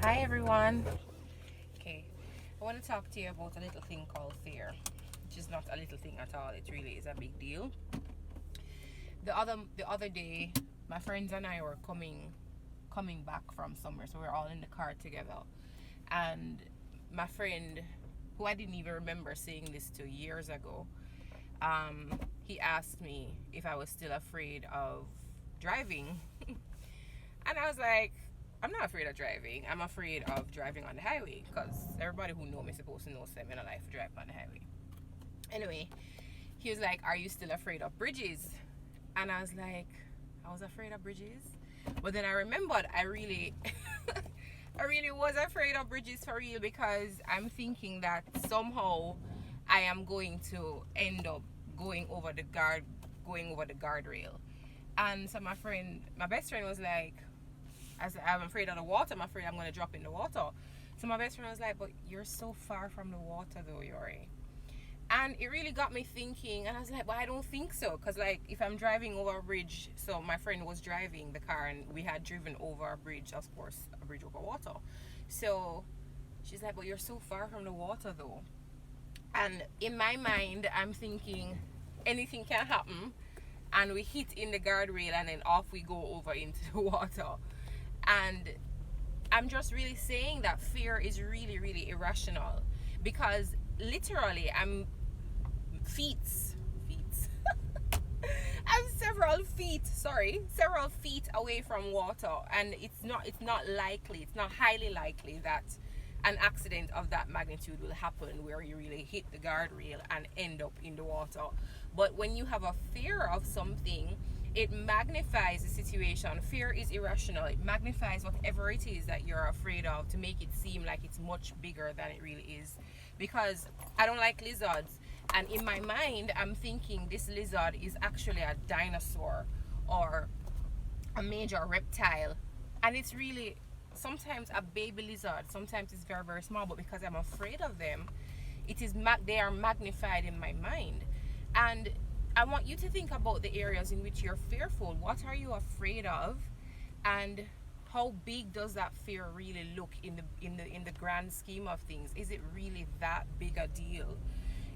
Hi everyone. Okay, I want to talk to you about a little thing called fear, which is not a little thing at all. It really is a big deal. The other day, my friends and I were coming back from somewhere, so we are all in the car together. And my friend, who I didn't even remember saying this to years ago, he asked me if I was still afraid of driving. And I was like, I'm not afraid of driving. I'm afraid of driving on the highway because everybody who know me is supposed to know them in a life drive on the highway. Anyway, he was like, are you still afraid of bridges? And I was like, I was afraid of bridges. But then I remembered I really I really was afraid of bridges for real, because I'm thinking that somehow I am going to end up going over the guardrail. And so my best friend was like, I'm afraid of the water. I'm afraid I'm going to drop in the water. So my best friend was like, but you're so far from the water though, Yori. And it really got me thinking. And I was like, well, I don't think so. Because like if I'm driving over a bridge, so my friend was driving the car and we had driven over a bridge, of course, a bridge over water. So she's like, but you're so far from the water though. And in my mind, I'm thinking anything can happen. And we hit in the guardrail and then off we go over into the water. And I'm just really saying that fear is really, really irrational, because literally I'm feet I'm several feet away from water, and it's not highly likely that an accident of that magnitude will happen where you really hit the guardrail and end up in the water. But when you have a fear of something, it magnifies the situation. Fear is irrational. It magnifies whatever it is that you're afraid of to make it seem like it's much bigger than it really is. Because I don't like lizards, and in my mind I'm thinking this lizard is actually a dinosaur or a major reptile, and it's really sometimes a baby lizard, sometimes it's very, very small, but because I'm afraid of them, they are magnified in my mind. And I want you to think about the areas in which you're fearful. What are you afraid of, and how big does that fear really look in the grand scheme of things? Is it really that big a deal?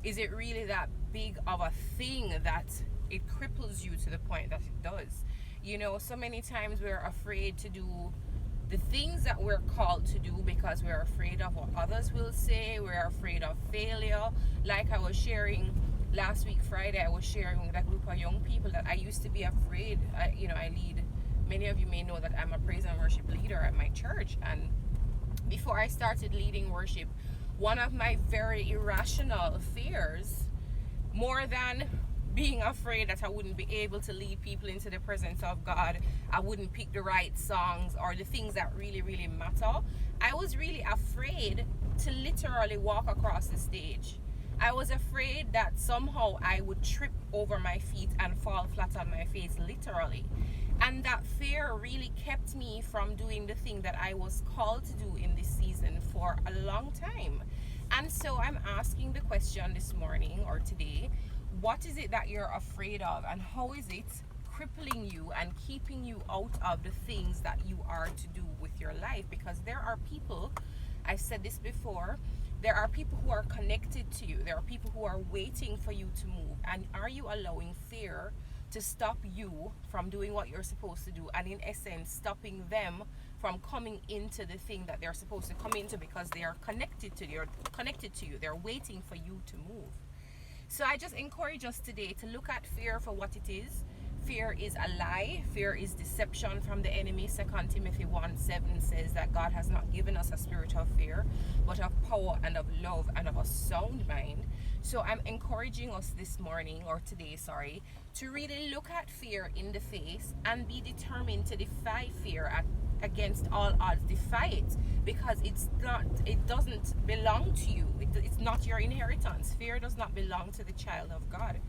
Is it really that big of a thing that it cripples you to the point that it does? You know, so many times we're afraid to do the things that we're called to do because we're afraid of what others will say. We're afraid of failure. Like I was sharing last week Friday, I was sharing with a group of young people that I used to be afraid. I lead, many of you may know that I'm a praise and worship leader at my church, and before I started leading worship, one of my very irrational fears, more than being afraid that I wouldn't be able to lead people into the presence of God, I wouldn't pick the right songs or the things that really, really matter, I was really afraid to literally walk across the stage. I was afraid that somehow I would trip over my feet and fall flat on my face, literally. And that fear really kept me from doing the thing that I was called to do in this season for a long time. And so I'm asking the question this morning or today, what is it that you're afraid of, and how is it crippling you and keeping you out of the things that you are to do with your life? Because there are people, I've said this before, there are people who are connected to you. There are people who are waiting for you to move. And are you allowing fear to stop you from doing what you're supposed to do, and in essence stopping them from coming into the thing that they're supposed to come into, because they are connected to you. They're waiting for you to move. So I just encourage us today to look at fear for what it is. Fear is a lie. Fear is deception from the enemy. 2 Timothy 1:7 says that God has not given us a spirit of fear, but of power and of love and of a sound mind. So I'm encouraging us this morning, or today, to really look at fear in the face and be determined to defy fear against all odds. Defy it, because it doesn't belong to you. It's not your inheritance. Fear does not belong to the child of God.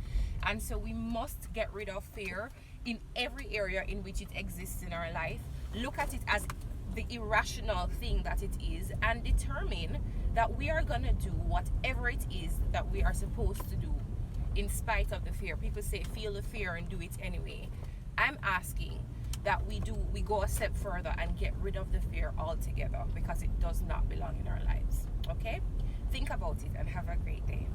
And so we must get rid of fear in every area in which it exists in our life. Look at it as the irrational thing that it is, and determine that we are going to do whatever it is that we are supposed to do in spite of the fear. People say feel the fear and do it anyway. I'm asking, that we go a step further and get rid of the fear altogether, because it does not belong in our lives. Okay? Think about it and have a great day.